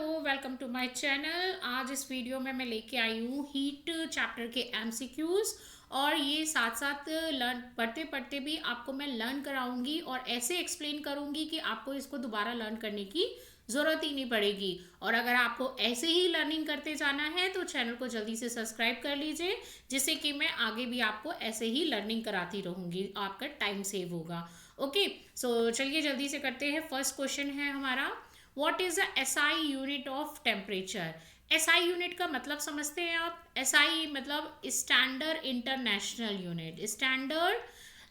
Hello, welcome to my channel. आज इस video में मैं लेके आई हूँ हीट चैप्टर के एमसीक्यूज और ये साथ साथ लर्न पढ़ते पढ़ते भी आपको मैं लर्न कराऊंगी और ऐसे एक्सप्लेन करूंगी कि आपको इसको दोबारा लर्न करने की ज़रूरत ही नहीं पड़ेगी। और अगर आपको ऐसे ही लर्निंग करते जाना है तो चैनल को जल्दी से सब्सक्राइब कर लीजिए, जिससे कि मैं आगे भी आपको ऐसे ही लर्निंग कराती रहूँगी, आपका टाइम सेव होगा। ओके, सो चलिए जल्दी से करते हैं। फर्स्ट क्वेश्चन है हमारा, what is the SI unit of temperature. SI unit का मतलब समझते हैं आप। एसआई मतलब स्टैंडर्ड इंटरनेशनल यूनिट। स्टैंडर्ड,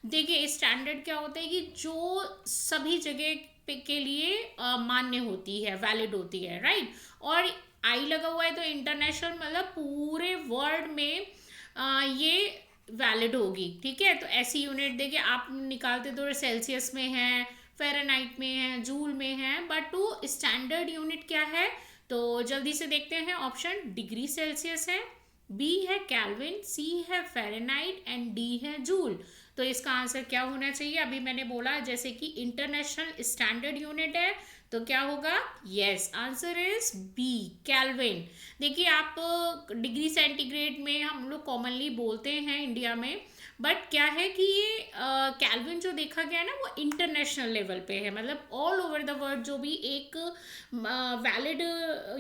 देखिए स्टैंडर्ड क्या होता है कि जो सभी जगह के लिए मान्य होती है, वैलिड होती है, राइट। और आई लगा हुआ है तो इंटरनेशनल मतलब पूरे वर्ल्ड में ये वैलिड होगी, ठीक है। तो ऐसी यूनिट देखिए आप निकालते तो सेल्सियस में है, फ़ारेनहाइट में है, जूल में है, बट टू स्टैंडर्ड यूनिट क्या है तो जल्दी से देखते हैं। ऑप्शन डिग्री सेल्सियस है, बी है केल्विन, सी है फ़ारेनहाइट एंड डी है जूल। तो इसका आंसर क्या होना चाहिए? अभी मैंने बोला जैसे कि इंटरनेशनल स्टैंडर्ड यूनिट है तो क्या होगा? Yes, answer is B, kelvin. देखिए आप डिग्री सेंटीग्रेड में हम लोग कॉमनली बोलते हैं इंडिया में, बट क्या है कि ये केल्विन जो देखा गया है ना वो इंटरनेशनल लेवल पे है, मतलब ऑल ओवर द वर्ल्ड जो भी एक वैलिड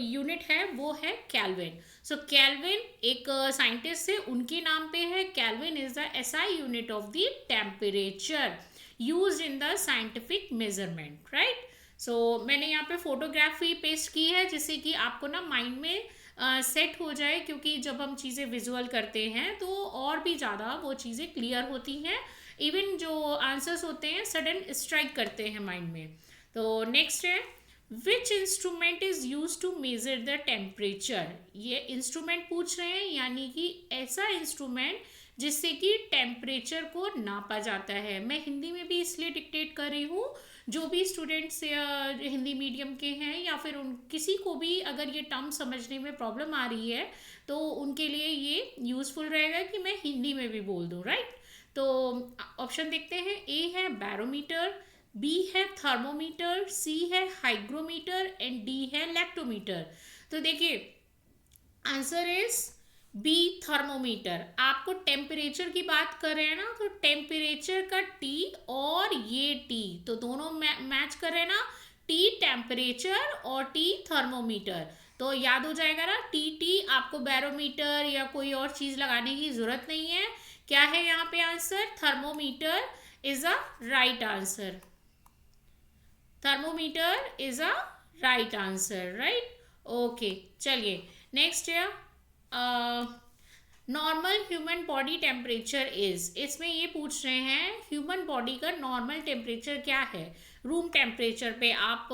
यूनिट है वो है केल्विन। सो केल्विन एक साइंटिस्ट है, उनके नाम पे है। Kelvin is the SI unit of the temperature used in the scientific measurement, right. So मैंने यहाँ पे फोटोग्राफी पेस्ट की है जिससे कि आपको ना माइंड में सेट हो जाए, क्योंकि जब हम चीज़ें विजुअल करते हैं तो और भी ज़्यादा वो चीज़ें क्लियर होती हैं। इवन जो आंसर्स होते हैं सडन स्ट्राइक करते हैं माइंड में। तो नेक्स्ट है, which instrument is use to measure the temperature. ये इंस्ट्रूमेंट पूछ रहे हैं, यानी कि ऐसा इंस्ट्रूमेंट जिससे कि टेम्परेचर को नापा जाता है। मैं हिंदी में भी इसलिए डिक्टेट कर रही हूँ, जो भी स्टूडेंट्स हिंदी मीडियम के हैं या फिर उन किसी को भी अगर ये टर्म समझने में प्रॉब्लम आ रही है तो उनके लिए ये यूज़फुल रहेगा कि मैं हिंदी में भी बोल दूँ, राइट। तो ऑप्शन देखते हैं। ए है बैरोमीटर, बी है थर्मोमीटर, सी है हाइग्रोमीटर एंड डी है लैक्टोमीटर। तो देखिए आंसर इज बी, थर्मोमीटर। आपको टेम्परेचर की बात कर रहे हैं ना, तो टेम्परेचर का टी और ये टी तो दोनों मैच कर रहे हैं ना। टी टेम्परेचर और टी थर्मोमीटर, तो याद हो जाएगा ना। टी टी आपको बैरोमीटर या कोई और चीज़ लगाने की ज़रूरत नहीं है। क्या है यहाँ पे answer? Thermometer is a right answer. Thermometer is a right answer, right. Okay, चलिए नेक्स्ट है, normal human body temperature is. इसमें ये पूछ रहे हैं ह्यूमन बॉडी का नॉर्मल टेम्परेचर क्या है। रूम टेम्परेचर पे आप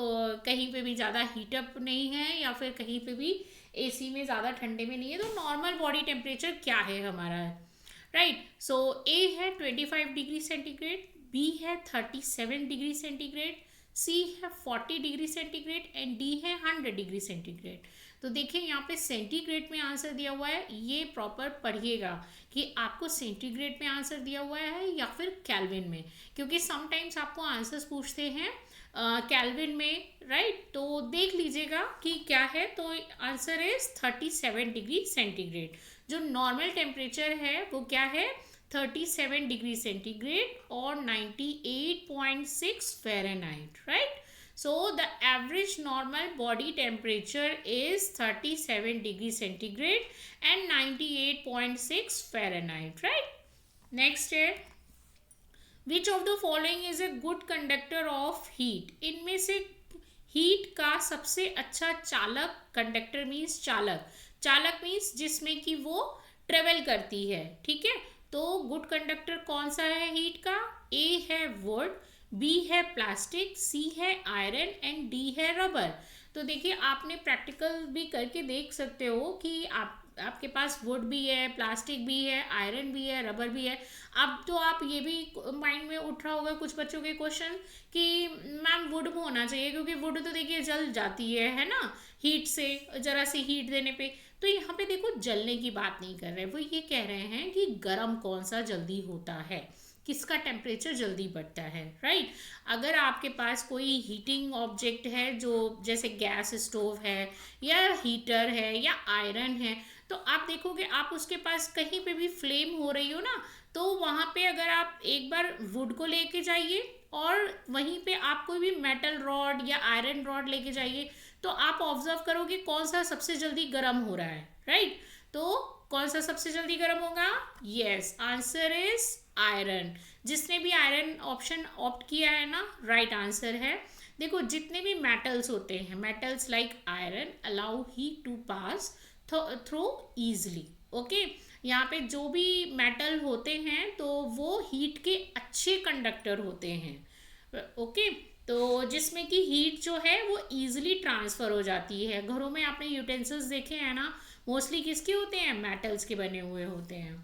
कहीं पे भी ज़्यादा हीटअप नहीं है या फिर कहीं पे भी एसी में ज़्यादा ठंडे में नहीं है, तो नॉर्मल बॉडी टेम्परेचर क्या है हमारा, राइट। सो ए है 25 डिग्री सेंटीग्रेड, बी है 37 डिग्री सेंटीग्रेड, सी है 40 डिग्री सेंटीग्रेड एंड डी है 100 डिग्री सेंटीग्रेड। तो देखिए यहाँ पे सेंटीग्रेड में आंसर दिया हुआ है, ये प्रॉपर पढ़िएगा कि आपको सेंटीग्रेड में आंसर दिया हुआ है या फिर केल्विन में, क्योंकि समटाइम्स आपको आंसर्स पूछते हैं केल्विन में, राइट। तो देख लीजिएगा कि क्या है। तो आंसर इज 37 डिग्री सेंटीग्रेड। जो नॉर्मल टेम्परेचर है वो क्या है? 37 डिग्री सेंटीग्रेड और 98.6 Fahrenheit, right. So the average normal body temperature is 37 degree centigrade and 98.6 Fahrenheit, right? Next है, which of the following is a good conductor of heat। इनमें से heat का सबसे अच्छा चालक, कंडक्टर मीन्स चालक, चालक मीन्स जिसमें कि वो ट्रेवल करती है, ठीक है। तो गुड कंडक्टर कौन सा है हीट का? ए है वुड, बी है प्लास्टिक, सी है आयरन एंड डी है रबर। तो देखिए आपने प्रैक्टिकल भी करके देख सकते हो कि आपके पास वुड भी है, प्लास्टिक भी है, आयरन भी है, रबर भी है। अब तो आप ये भी माइंड में उठ रहा होगा कुछ बच्चों के क्वेश्चन कि मैम वुड में होना चाहिए, क्योंकि वुड तो देखिए जल जाती है ना, हीट से, ज़रा सी हीट देने पे। तो यहाँ पे देखो जलने की बात नहीं कर रहे, वो ये कह रहे हैं कि गर्म कौन सा जल्दी होता है, किसका टेम्परेचर जल्दी बढ़ता है, राइट। अगर आपके पास कोई हीटिंग ऑब्जेक्ट है जो जैसे गैस स्टोव है या हीटर है या आयरन है, तो आप देखोगे आप उसके पास कहीं पे भी फ्लेम हो रही हो ना, तो वहाँ पे अगर आप एक बार वुड को लेके जाइए और वहीं पे आप कोई भी मेटल रॉड या आयरन रॉड लेके जाइए, तो आप ऑब्जर्व करोगे कौन सा सबसे जल्दी गर्म हो रहा है, राइट। तो कौन सा सबसे जल्दी गर्म होगा? Yes, answer is iron. जिसने भी आयरन ऑप्शन ऑप्ट किया है ना, राइट आंसर है। देखो जितने भी मेटल्स होते हैं, metals like iron allow heat to pass through easily, okay. यहाँ पे जो भी मेटल होते हैं तो वो हीट के अच्छे कंडक्टर होते हैं, ओके। तो जिसमें कि हीट जो है वो इजीली ट्रांसफ़र हो जाती है। घरों में आपने यूटेंसिल्स देखे हैं ना, मोस्टली किसके होते हैं? मेटल्स के बने हुए होते हैं।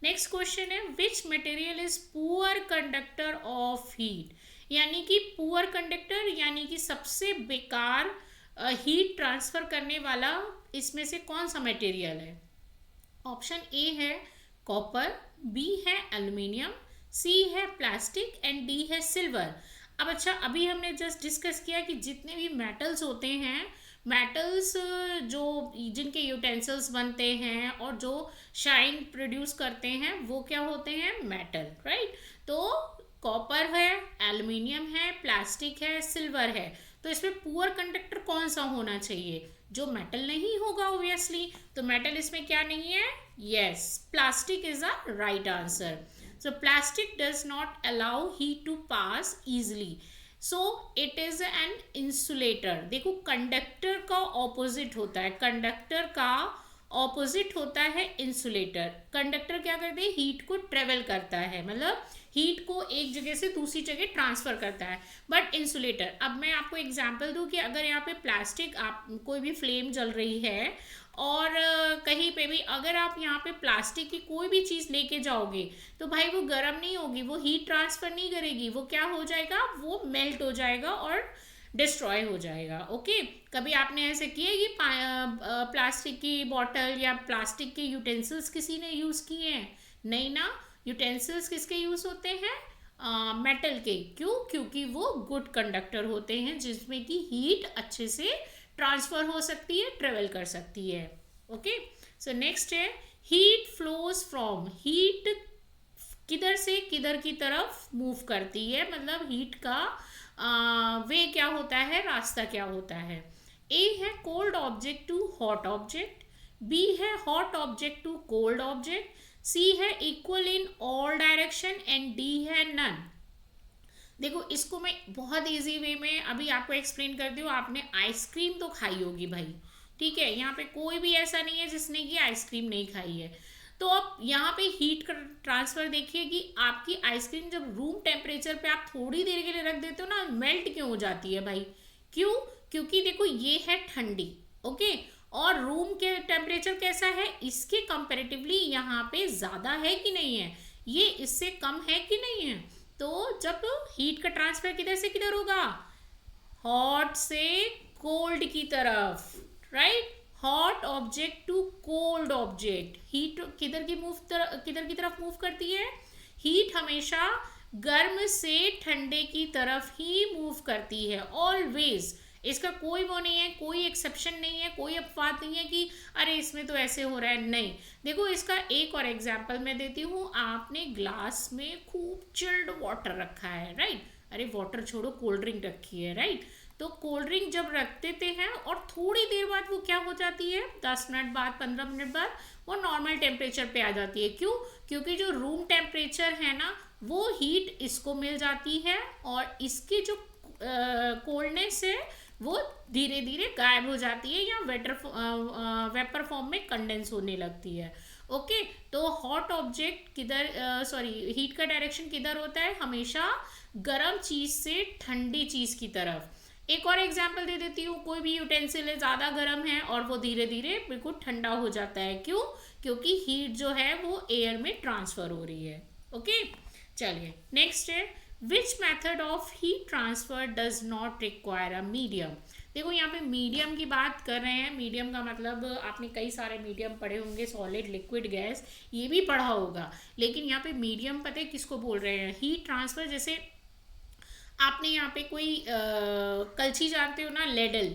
नेक्स्ट क्वेश्चन है, which material is poor conductor of heat? यानी कि पुअर कंडक्टर यानी कि सबसे बेकार हीट ट्रांसफ़र करने वाला इसमें से कौन सा मटेरियल है? ऑप्शन ए है कॉपर, बी है एल्युमिनियम, सी है प्लास्टिक एंड डी है सिल्वर। अब अच्छा, अभी हमने जस्ट डिस्कस किया कि जितने भी मेटल्स होते हैं, मेटल्स जो जिनके यूटेंसिल्स बनते हैं और जो शाइन प्रोड्यूस करते हैं वो क्या होते हैं? Metal, right. तो कॉपर है, एल्युमिनियम है, प्लास्टिक है, सिल्वर है। तो इसमें पुअर कंडक्टर कौन सा होना चाहिए? जो मेटल नहीं होगा ऑब्वियसली। तो मेटल इसमें क्या नहीं है? Yes, plastic is a right answer. So plastic does not allow heat to pass easily, so it is an insulator. देखो कंडक्टर का ऑपोजिट होता है, कंडक्टर का ऑपोजिट होता है इंसुलेटर। कंडक्टर क्या करते हैं? हीट को ट्रेवल करता है, मतलब हीट को एक जगह से दूसरी जगह ट्रांसफर करता है। बट इंसुलेटर, अब मैं आपको एग्जांपल दूं कि अगर यहाँ पे प्लास्टिक, आप कोई भी फ्लेम जल रही है और कहीं पे भी अगर आप यहाँ पे प्लास्टिक की कोई भी चीज़ लेके जाओगे तो भाई वो गर्म नहीं होगी, वो हीट ट्रांसफर नहीं करेगी, वो क्या हो जाएगा? वो मेल्ट हो जाएगा और डिस्ट्रॉय हो जाएगा, ओके। कभी आपने ऐसे किया कि प्लास्टिक की बॉटल या प्लास्टिक के यूटेंसिल्स किसी ने यूज़ किए हैं? नहीं ना। यूटेंसिल्स किसके यूज़ होते हैं? मेटल के। क्यों? क्योंकि वो गुड कंडक्टर होते हैं जिसमें कि हीट अच्छे से ट्रांसफ़र हो सकती है, ट्रेवल कर सकती है, ओके। सो नेक्स्ट है, हीट फ्लोज फ्रॉम, हीट किधर से किधर की तरफ मूव करती है, मतलब हीट का वे क्या होता है, रास्ता क्या होता है? ए है cold object to hot object, B है hot object to cold object, C है equal in all direction and D है नन। देखो इसको मैं बहुत इजी वे में अभी आपको एक्सप्लेन करती हूँ। आपने आइसक्रीम तो खाई होगी भाई, ठीक है, यहाँ पे कोई भी ऐसा नहीं है जिसने कि आइसक्रीम नहीं खाई है। तो अब यहाँ पे हीट का ट्रांसफ़र देखिए कि आपकी आइसक्रीम जब रूम टेम्परेचर पे आप थोड़ी देर के लिए रख देते हो ना, मेल्ट क्यों हो जाती है भाई? क्यों? क्योंकि देखो ये है ठंडी, ओके, और रूम के टेम्परेचर कैसा है? इसके कंपेरेटिवली यहाँ पे ज़्यादा है कि नहीं है? ये इससे कम है कि नहीं है? तो जब हीट का ट्रांसफ़र किधर से किधर होगा? हॉट से कोल्ड की तरफ, right. Hot object to cold object. Heat किधर की तरफ मूव करती है? हीट हमेशा गर्म से ठंडे की तरफ ही मूव करती है, ऑलवेज। इसका कोई वो नहीं है, कोई एक्सेप्शन नहीं है, कोई अपवाद नहीं है कि अरे इसमें तो ऐसे हो रहा है, नहीं। देखो इसका एक और एग्जांपल मैं देती हूँ। आपने ग्लास में खूब चिल्ड वाटर रखा है, राइट। अरे वाटर छोड़ो, कोल्ड ड्रिंक रखी है, राइट। तो कोल्ड ड्रिंक जब रख देते हैं और थोड़ी देर बाद वो क्या हो जाती है? 10 मिनट बाद, 15 मिनट बाद वो नॉर्मल टेम्परेचर पे आ जाती है। क्यों? क्योंकि जो रूम टेम्परेचर है ना, वो हीट इसको मिल जाती है और इसकी जो कोल्डनेस है वो धीरे धीरे गायब हो जाती है या वेपर फॉर्म में कंडेंस होने लगती है, ओके। तो हॉट ऑब्जेक्ट किधर, सॉरी, हीट का डायरेक्शन किधर होता है? हमेशा गर्म चीज़ से ठंडी चीज़ की तरफ। एक और एग्जांपल दे देती हूँ। कोई भी यूटेंसिल है, ज़्यादा गर्म है और वो धीरे धीरे बिल्कुल ठंडा हो जाता है। क्यों? क्योंकि हीट जो है वो एयर में ट्रांसफ़र हो रही है, ओके। चलिए नेक्स्ट है, which method of heat transfer does not require a medium? देखो यहाँ पे मीडियम की बात कर रहे हैं। मीडियम का मतलब आपने कई सारे मीडियम पढ़े होंगे, सॉलिड, लिक्विड, गैस, ये भी पढ़ा होगा। लेकिन यहाँ पे मीडियम पता है किसको बोल रहे हैं? Heat transfer. जैसे आपने यहाँ पे कोई कलछी जानते हो ना, लेडल,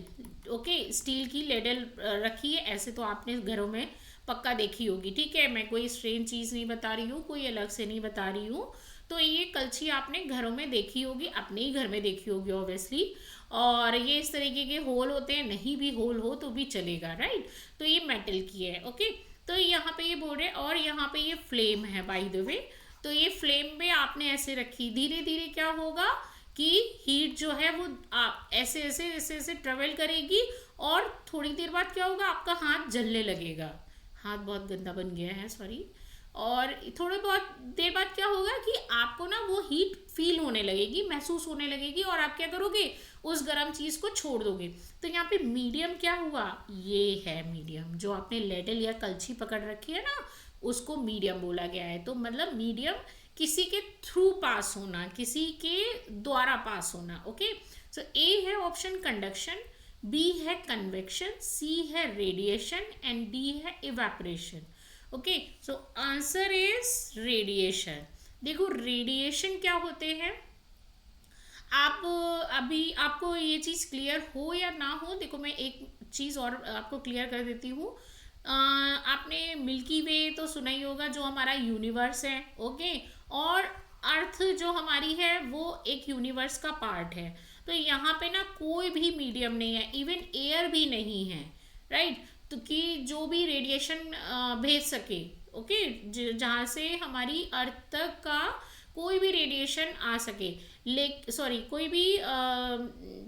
ओके, स्टील की लेडल रखी है ऐसे, तो आपने घरों में पक्का देखी होगी, ठीक है। मैं कोई स्ट्रेंज चीज़ नहीं बता रही हूँ, कोई अलग से नहीं बता रही हूँ। तो ये कलछी आपने घरों में देखी होगी, अपने ही घर में देखी होगी ऑब्वियसली। और ये इस तरीके के होल होते हैं, नहीं भी होल हो तो भी चलेगा, राइट। तो ये मेटल की है, ओके। तो यहाँ पे ये बोल रहे हैं, और यहाँ पे ये फ्लेम है बाय द वे। तो ये फ्लेम पे आपने ऐसे रखी, धीरे धीरे क्या होगा कि हीट जो है वो ऐसे ऐसे ऐसे ऐसे ट्रेवल करेगी, और थोड़ी देर बाद क्या होगा, आपका हाथ जलने लगेगा। हाथ बहुत गंदा बन गया है, सॉरी। और थोड़े बहुत देर बाद क्या होगा कि आपको ना वो हीट फील होने लगेगी, महसूस होने लगेगी, और आप क्या करोगे, उस गर्म चीज़ को छोड़ दोगे। तो यहाँ पे मीडियम क्या हुआ, ये है मीडियम। जो आपने लेडल या कलछी पकड़ रखी है ना, उसको मीडियम बोला गया है। तो मतलब मीडियम किसी के थ्रू पास होना, किसी के द्वारा पास होना, ओके। सो ए है ऑप्शन कंडक्शन, बी है कन्वेक्शन, सी है रेडिएशन, एंड डी है evaporation. Okay, so answer is radiation. देखो रेडिएशन क्या होते हैं, आप अभी आपको ये चीज़ क्लियर हो या ना हो, देखो मैं एक चीज़ और आपको क्लियर कर देती हूँ। आपने मिल्की वे तो सुना ही होगा, जो हमारा यूनिवर्स है, ओके। और अर्थ जो हमारी है वो एक यूनिवर्स का पार्ट है। तो यहाँ पे ना कोई भी मीडियम नहीं है, इवन एयर भी नहीं है, राइट। तो कि जो भी रेडिएशन भेज सके, ओके, जहाँ से हमारी अर्थ तक का कोई भी रेडिएशन आ सके, सॉरी, कोई भी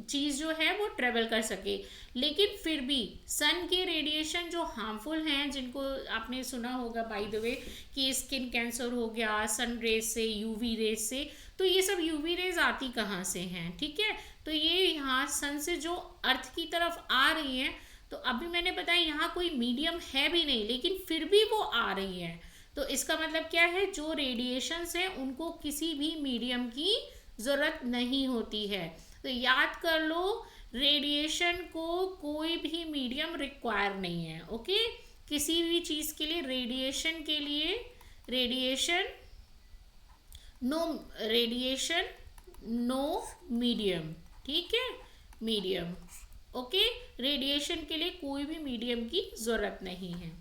चीज़ जो है वो ट्रेवल कर सके। लेकिन फिर भी सन के रेडिएशन जो हार्मफुल हैं, जिनको आपने सुना होगा बाय द वे, कि स्किन कैंसर हो गया सन रेज से, यूवी रेज से, तो ये सब यूवी रेज आती कहाँ से हैं, ठीक है। तो ये यहाँ सन से जो अर्थ की तरफ आ रही हैं, तो अभी मैंने बताया यहाँ कोई मीडियम है भी नहीं, लेकिन फिर भी वो आ रही हैं। तो इसका मतलब क्या है, जो रेडिएशंस हैं उनको किसी भी मीडियम की ज़रूरत नहीं होती है। तो याद कर लो, रेडिएशन को कोई भी मीडियम रिक्वायर नहीं है, ओके। किसी भी चीज़ के लिए रेडिएशन के लिए radiation no radiation no medium, ठीक है, मीडियम, ओके। रेडिएशन के लिए कोई भी मीडियम की ज़रूरत नहीं है।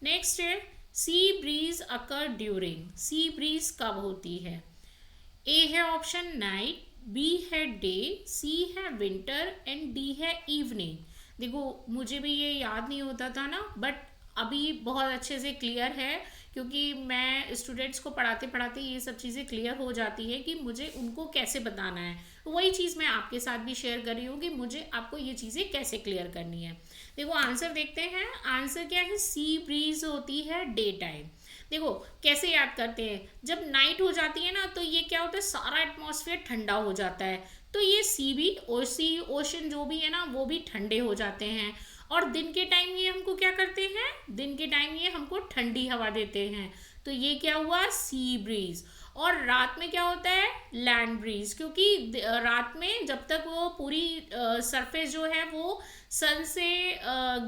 नेक्स्ट है सी ब्रीज अकर ड्यूरिंग। सी ब्रीज कब होती है? ए है ऑप्शन नाइट, बी है डे, सी है विंटर, एंड डी है इवनिंग। देखो मुझे भी ये याद नहीं होता था ना, बट अभी बहुत अच्छे से क्लियर है, क्योंकि मैं स्टूडेंट्स को पढ़ाते पढ़ाते ये सब चीज़ें क्लियर हो जाती है कि मुझे उनको कैसे बताना है। वही चीज़ मैं आपके साथ भी शेयर कर रही हूँ कि मुझे आपको ये चीज़ें कैसे क्लियर करनी है। देखो आंसर देखते हैं। आंसर क्या है, सी ब्रीज होती है डे टाइम। देखो कैसे याद करते हैं, जब नाइट हो जाती है ना, तो ये क्या होता है, सारा एटमॉस्फेयर ठंडा हो जाता है, तो ये सी भी और सी ओशन जो भी है ना, वो भी ठंडे हो जाते हैं। और दिन के टाइम ये हमको क्या करते हैं, दिन के टाइम ये हमको ठंडी हवा देते हैं, तो ये क्या हुआ, सी ब्रीज। और रात में क्या होता है, लैंड ब्रीज, क्योंकि रात में जब तक वो पूरी सरफेस जो है वो सन से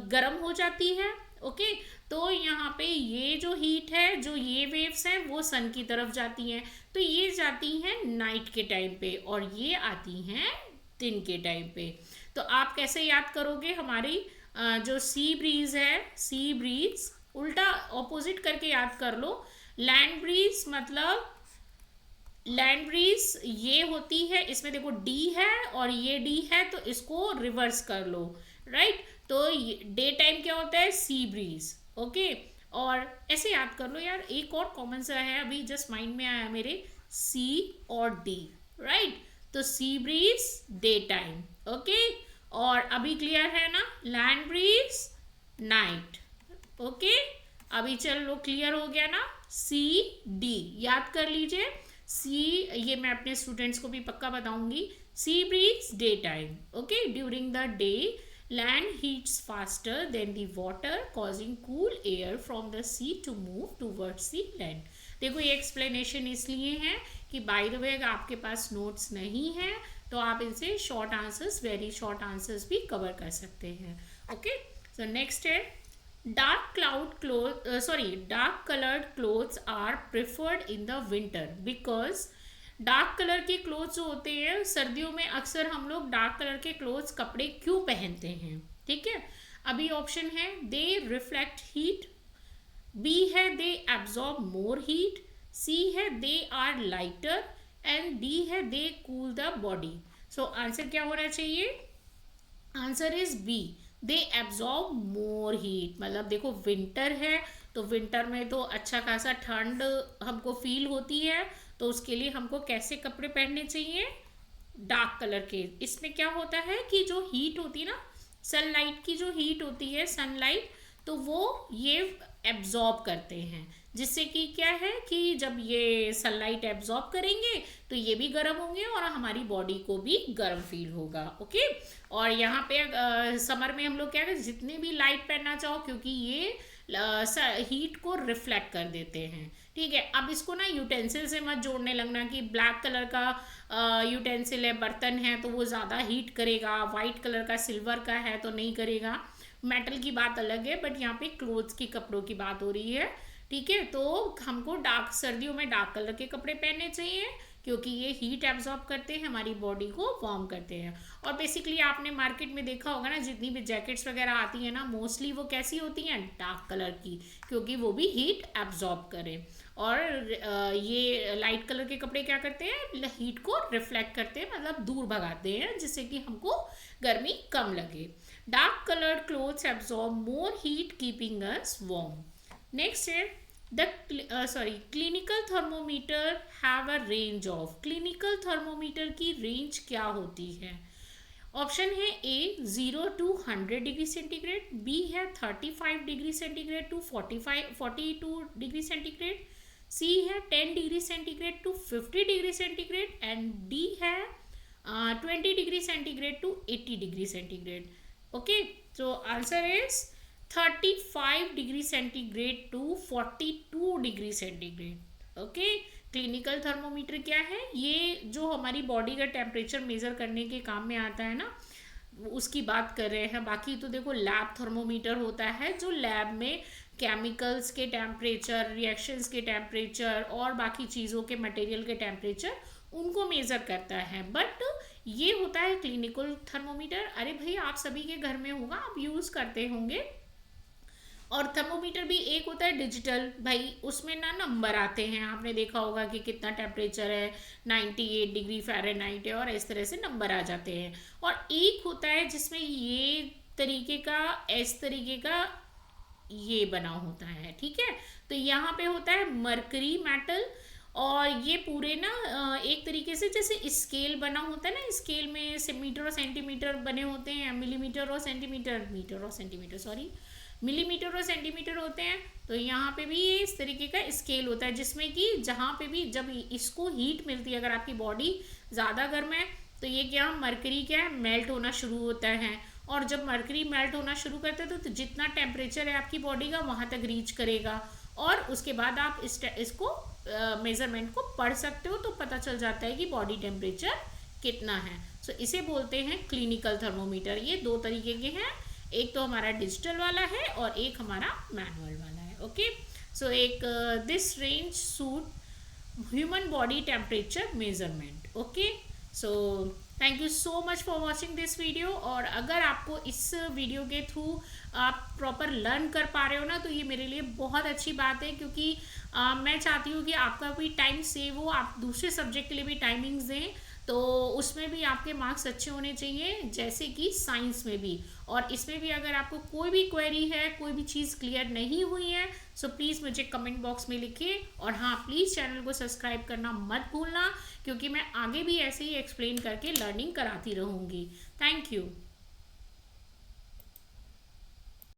गर्म हो जाती है, ओके। तो यहाँ पे ये जो हीट है, जो ये वेव्स हैं, वो सन की तरफ जाती हैं, तो ये जाती हैं नाइट के टाइम पे, और ये आती हैं दिन के टाइम पे। तो आप कैसे याद करोगे, हमारी जो सी ब्रीज है, सी ब्रीज उल्टा ऑपोजिट करके याद कर लो। लैंड ब्रीज मतलब, लैंड ब्रीज ये होती है, इसमें देखो डी है और ये डी है, तो इसको रिवर्स कर लो, राइट। तो डे टाइम क्या होता है, सी ब्रीज, ओके। और ऐसे याद कर लो यार, एक और कॉमन सा है अभी जस्ट माइंड में आया मेरे, सी और डी, राइट। तो sea breeze day time, okay. और अभी क्लियर है ना, लैंड ब्रीज नाइट, ओके। अभी चलो क्लियर हो गया ना, सी डी याद कर लीजिए। सी, ये मैं अपने स्टूडेंट्स को भी पक्का बताऊंगी, sea breeze day time, okay. During the day land heats faster than the water causing cool air from the sea to move towards the land। देखो ये एक्सप्लेनेशन इसलिए है कि बाय द वे अगर आपके पास नोट्स नहीं है तो आप इनसे short answers, very short answers भी कवर कर सकते हैं. ओके, सो नेक्स्ट है dark colored clothes are preferred in the winter because dark colour के क्लोथ्स जो होते हैं सर्दियों में अक्सर हम लोग डार्क कलर के क्लोथ्स कपड़े क्यों पहनते हैं. ठीक है, अभी ऑप्शन है दे रिफ्लेक्ट हीट, बी है दे एब्जॉर्ब मोर हीट, सी है they are lighter and D है they cool the body. So answer क्या होना चाहिए? Answer is B, they absorb more heat. मतलब देखो विंटर है तो विंटर में तो अच्छा खासा ठंड हमको फील होती है, तो उसके लिए हमको कैसे कपड़े पहनने चाहिए? डार्क कलर के. इसमें क्या होता है कि जो हीट होती है ना, सनलाइट की जो हीट होती है, सनलाइट, तो वो ये एब्जॉर्ब करते हैं, जिससे कि क्या है कि जब ये सनलाइट एब्जॉर्ब करेंगे तो ये भी गर्म होंगे और हमारी बॉडी को भी गर्म फील होगा. ओके, और यहाँ पे समर में हम लोग क्या करें, जितने भी लाइट पहनना चाहो, क्योंकि ये हीट को रिफ्लेक्ट कर देते हैं. ठीक है, अब इसको ना यूटेंसिल से मत जोड़ने लगना कि ब्लैक कलर का यूटेंसिल है, बर्तन है, तो वो ज़्यादा हीट करेगा, वाइट कलर का, सिल्वर का है तो नहीं करेगा. मेटल की बात अलग है, बट यहाँ पे क्लोथ्स की, कपड़ों की बात हो रही है. ठीक है, तो हमको सर्दियों में डार्क कलर के कपड़े पहनने चाहिए क्योंकि ये हीट एब्जॉर्ब करते हैं, हमारी बॉडी को वार्म करते हैं. और बेसिकली आपने मार्केट में देखा होगा ना, जितनी भी जैकेट्स वगैरह आती है ना, मोस्टली वो कैसी होती हैं? डार्क कलर की, क्योंकि वो भी हीट एब्जॉर्ब करें. और ये लाइट कलर के कपड़े क्या करते हैं? हीट को रिफ्लेक्ट करते हैं, मतलब दूर भगाते हैं, जिससे कि हमको गर्मी कम लगे. Dark coloured clothes absorb more heat keeping us warm. Next है clinical thermometer have a range of. Clinical thermometer की रेंज क्या होती है? ऑप्शन है A 0 to 100 degree centigrade, B है 35 degree centigrade to 42 degree centigrade, C है 10 degree centigrade to 50 degree centigrade and D है 20 degree centigrade to 80 degree centigrade. Okay, तो answer is 35 degree centigrade to 42 degree centigrade. Okay, clinical thermometer क्या है? ये जो हमारी body का टेम्परेचर मेज़र करने के काम में आता है ना, उसकी बात कर रहे हैं. बाकी तो देखो लैब थर्मोमीटर होता है जो लैब में केमिकल्स के टेम्परेचर, रिएक्शंस के टेम्परेचर और बाकी चीज़ों के मटेरियल के टेम्परेचर उनको मेज़र करता है. बट ये होता है क्लिनिकल थर्मोमीटर. अरे भाई, आप सभी के घर में होगा, आप यूज़ करते होंगे. और थर्मोमीटर भी एक होता है डिजिटल, भाई उसमें ना नंबर आते हैं, आपने देखा होगा कि कितना टेम्परेचर है, 98 डिग्री फ़ारेनहाइट है, और इस तरह से नंबर आ जाते हैं. और एक होता है जिसमें ये तरीके का, इस तरीके का ये बना होता है. ठीक है, तो यहाँ पे होता है मरकरी मेटल, और ये पूरे ना एक तरीके से जैसे स्केल बना होता है ना, स्केल में मीटर और सेंटीमीटर बने होते हैं, मिलीमीटर और सेंटीमीटर, मिलीमीटर और सेंटीमीटर होते हैं. तो यहाँ पे भी ये इस तरीके का स्केल होता है, जिसमें कि जहाँ पे भी जब इसको हीट मिलती है, अगर आपकी बॉडी ज़्यादा गर्म है तो ये क्या, मरकरी क्या है, मेल्ट होना शुरू होता है. और जब मरकरी मेल्ट होना शुरू करता है तो जितना टेम्परेचर है आपकी बॉडी का वहाँ तक रीच करेगा, और उसके बाद आप इसको मेज़रमेंट को पढ़ सकते हो, तो पता चल जाता है कि बॉडी टेम्परेचर कितना है. सो इसे बोलते हैं क्लिनिकल थर्मोमीटर. ये दो तरीके के हैं, एक तो हमारा डिजिटल वाला है और एक हमारा मैनुअल वाला है. ओके, सो एक this range suit human body temperature measurement. Okay, so thank you so much for watching this video. और अगर आपको इस वीडियो के थ्रू आप प्रॉपर लर्न कर पा रहे हो ना, तो ये मेरे लिए बहुत अच्छी बात है, क्योंकि मैं चाहती हूँ कि आपका भी टाइम सेव हो, आप दूसरे सब्जेक्ट के लिए भी टाइमिंग्स दें, तो उसमें भी आपके मार्क्स अच्छे होने चाहिए, जैसे कि साइंस में भी. और इसमें भी अगर आपको कोई भी क्वेरी है, कोई भी चीज़ क्लियर नहीं हुई है, सो प्लीज़ मुझे कमेंट बॉक्स में लिखिए. और हाँ, प्लीज़ चैनल को सब्सक्राइब करना मत भूलना, क्योंकि मैं आगे भी ऐसे ही एक्सप्लेन करके लर्निंग कराती रहूँगी. Thank you.